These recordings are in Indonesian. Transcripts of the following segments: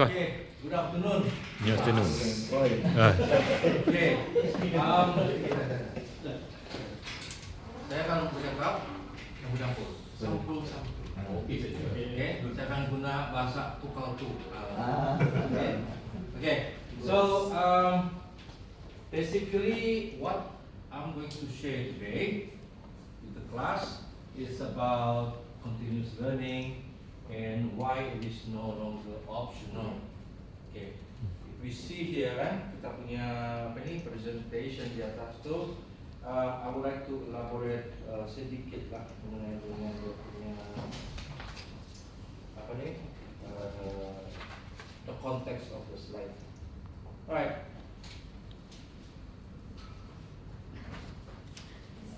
Okay, good afternoon. Good afternoon. Okay, saya akan bercakap yang bercampur. Sampul. Okay, saya akan guna bahasa tukar tukar. Okay, so basically what I'm going to share today with the class is about continuous learning and why it is no longer optional. Okay, if we see here kita punya apa ini presentation di atas tuh, I would like to elaborate sedikit lah mengenai punya apa nih the context of the slide. Alright.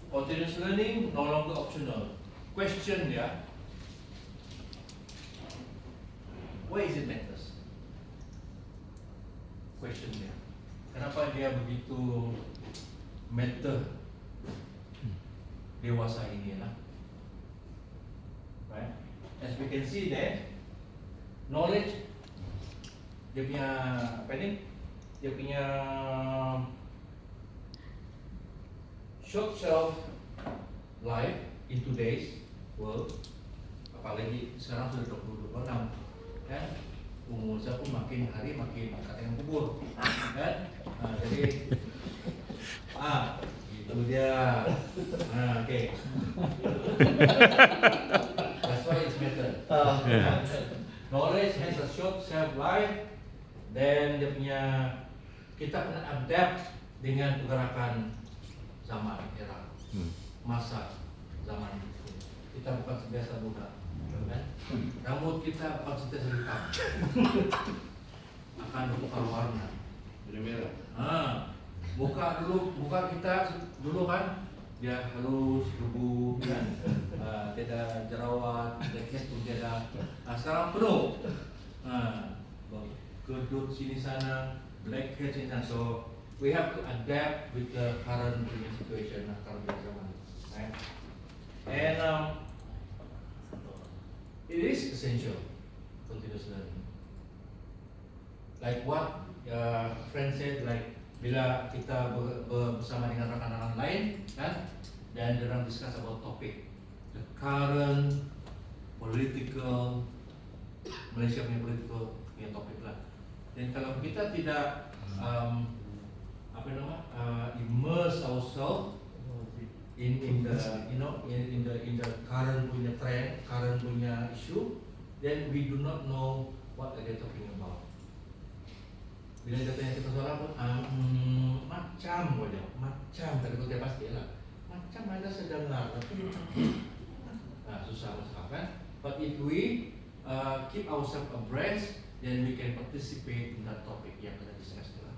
Continuous learning no longer optional. Question ya. Why is it matters? Question dia. Kenapa dia begitu matter dewasa ini lah? Right? As we can see that knowledge dia punya apa ini? Dia punya short shelf life in today's world, apalagi sekarang sudah 2026. Kan umur saya pun makin hari makin dekat dengan kubur, kan? Jadi itu dia. Okay. That's why it's better. Knowledge has a short shelf life, dan dia punya kita kena adapt dengan pergerakan zaman era masa zaman itu. Kita bukan sebiasa budak. Kan? Rambut kita bukan setiap hitam, akan berubah warna jadi merah. Muka kita dulu kan dia halus, lugu, kan? Tidak jerawat, blackhead pun tidak. Sekarang penuh, kedut sini sana, blackhead sini sana. So we have to adapt with the current situation, current zaman, right? And it is essential continuous learning. Like what friend said, like bila kita bersama dengan rekan-rekan lain, kan, dan dalam discuss about topic, the current political Malaysia punya political punya topik lah. Dan kalau kita tidak immerse ourselves in the in the current punya trend, current punya issue, then we do not know what are they talking about. Bila dia tanya kita soal apa, macam tadi kita pasti lah, macam ada sedengar tapi susah masuk kan. But if we keep ourselves abreast, then we can participate in that topic yang kita discuss lah.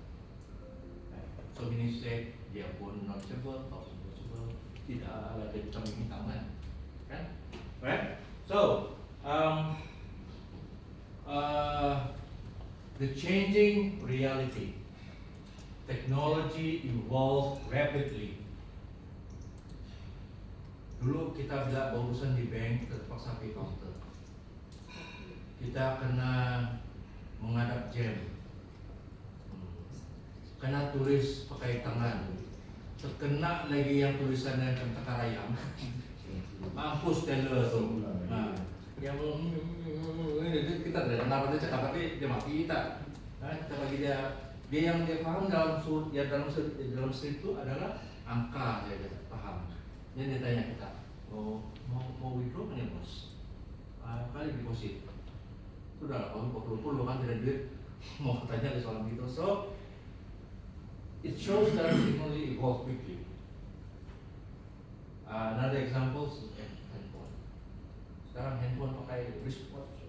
So meaning to say dia pun knowledgeable, tidak ada kambing hitam kan? Right? So the changing reality, technology evolve rapidly. Dulu kita bila berurusan di bank, kita terpaksa pergi counter. Kita kena menghadap jam, kena tulis pakai tangan, terkena lagi yang tulisannya tentang ayam. Mampus teller tu. Yang kita tidak kenal dia cakap, tapi dia mati kita. Kita bagi dia yang dia faham dalam script itu adalah angka, dia paham. Jadi dia tanya kita, mau withdraw kan ya bos? Kali deposit. Sudah, kalau 40 kan tidak duit, mau tanya soal gitu. So it shows that technology evolve quickly. Another example is handphone. Sekarang handphone pakai wristwatch.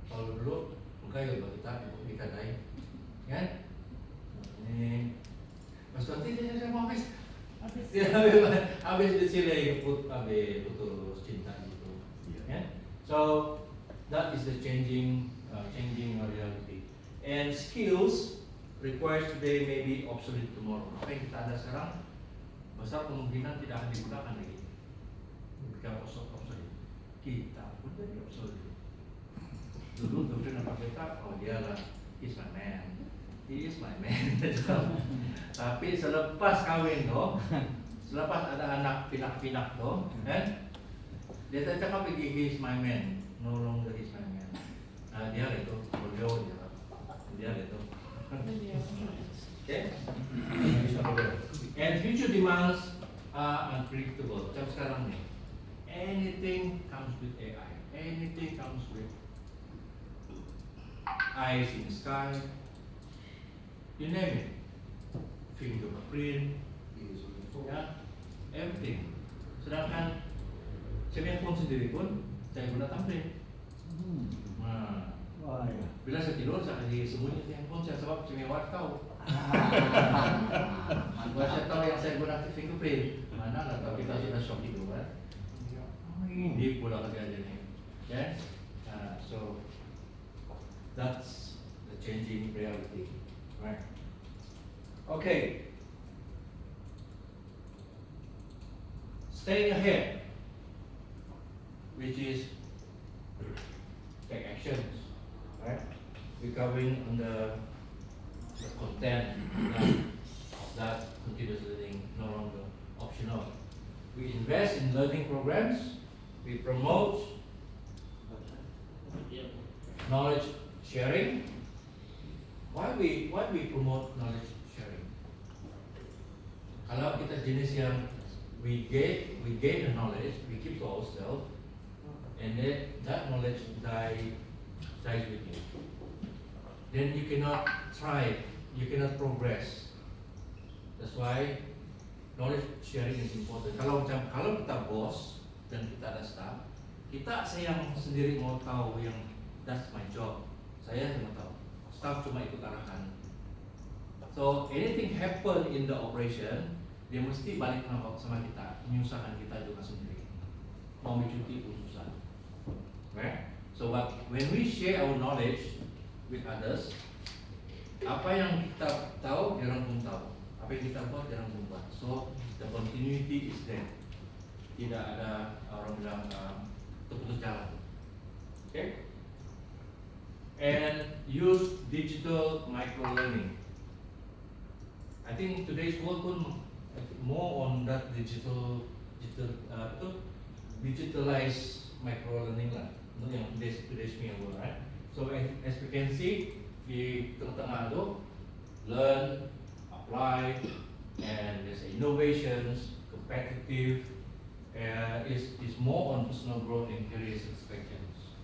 Kalau dulu bukan kita dikadai, kan? Ini pas nanti dia mau habis dicilai putus cinta gitu, kan? So that is the changing reality. And skills required today may be obsolete tomorrow. Apa yang kita ada sekarang besar kemungkinan tidak akan digunakan lagi. Become obsolete. Kita pun jadi obsolete. Dulu Dufrin apa kita, oh dia lah, he's my man, he is my man. Tapi selepas kawin tuh, selepas ada anak pinak-pinak tuh, kan, dia tak cakap lagi he is my man, no longer he is my man. Dia itu, beliau dia itu. Okay? And future demands are unpredictable. Macam sekarang nih, anything comes with AI, anything comes with eyes in the sky, you name it, fingerprint, ya, everything. Sedangkan saya punya phone sendiri pun saya guna thumbprint. Nah, bila saya tidur saya kasih sembunyi di handphone saya sebab saya punya wife tahu. Buat saya tahu yang saya guna fingerprint, mana lah tahu kita sudah shock itu kan. Ini pula kerjanya, yes. So that's the changing reality, right? Okay. Staying ahead, which is take actions, right? We're covering on the content that continuous learning no longer optional. We invest in learning programs. We promote knowledge sharing. Why we promote knowledge sharing? Kalau kita jenis yang we gain the knowledge, we keep to ourselves, and then that knowledge dies with you. Then you cannot thrive, you cannot progress. That's why knowledge sharing is important. Kalau kita bos dan kita ada staff, saya yang sendiri mau tahu yang that's my job. Saya mau tahu. Staff cuma ikut arahan. So anything happen in the operation, dia mesti balik sama kita, menyusahkan kita juga sendiri. Mau cuti pun susah. Right? So but when we share our knowledge with others, apa yang kita tahu, dia orang pun tahu. Apa yang kita buat, dia orang pun buat. So the continuity is there. Tidak ada orang bilang terputus jalan. Okay? And use digital micro learning. I think today's world pun more on that digitalized micro learning lah. Yang today's world, right? So as we can see di tengah-tengah itu, learn, apply, and there's innovations, competitive, is more on personal growth and career satisfactions,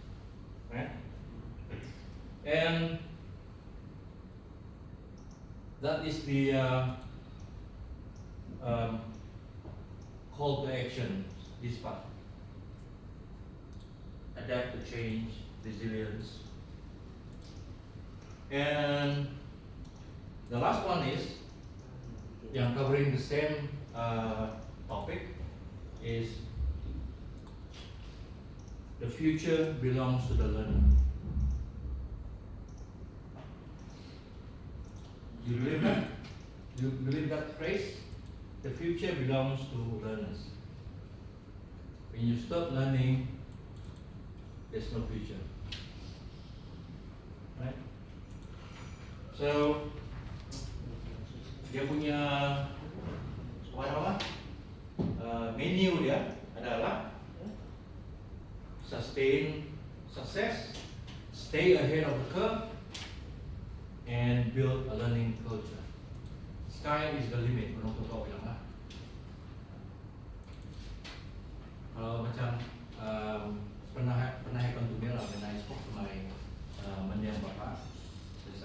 right? And that is the call to action. This part: adapt to change, resilience. And the last one is, yang covering the same topic, is the future belongs to the learner. You believe that? You believe that phrase? The future belongs to learners. When you stop learning, there's no future. Right? So, dia punya menu dia adalah sustain success, stay ahead of the curve, and build a learning culture. Sky is the limit, menurut kau bilang lah. Kalau macam pernah happen to me lah when I spoke to my mendiang bapak, because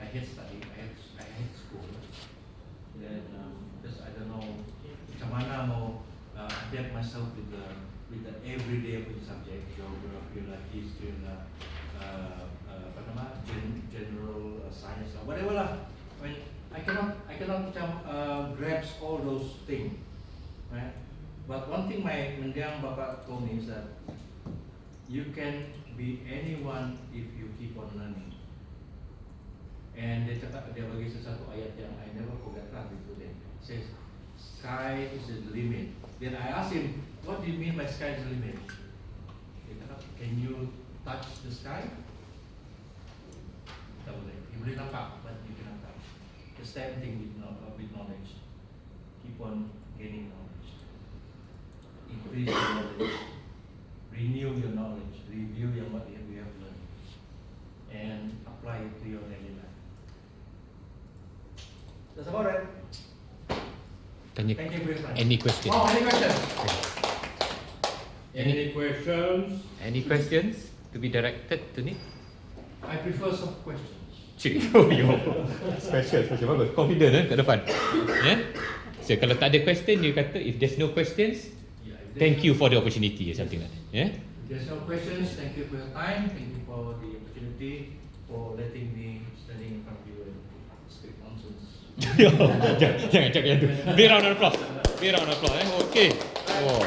I hate study, I hate school. Then because I don't know macam mana mau adapt myself with the everyday punya subject, geography lah, history lah, general science lah, whatever lah. I mean, I cannot macam grasp all those things, right? But one thing my mendiang bapak told me is that you can be anyone if you keep on learning. And dia bagi sesuatu ayat yang I never forget lah itu dia. Says sky is the limit. Then I asked him, what do you mean by sky is the limit? Dia kata, can you touch the sky? kita boleh nampak, but you cannot touch. The same thing with knowledge. Keep on gaining knowledge. Increase your knowledge. Renew your knowledge. Review what you have learned, and apply it to your daily life. That's about it. Tanya Thank you for your time. any question? Oh, any questions? Any questions? Any questions to be directed to Nick? I prefer some questions. Cik, oh yo. Special bagus. Confident kat depan. So kalau tak ada question, you kata if there's no questions, Yeah, if there's thank no- you for the opportunity or something like that. If there's no questions, thank you for your time. Thank you for the opportunity, for letting me standing in front of you and speak nonsense. Jangan cakap yang tu. Big round of applause. Okay. Oh.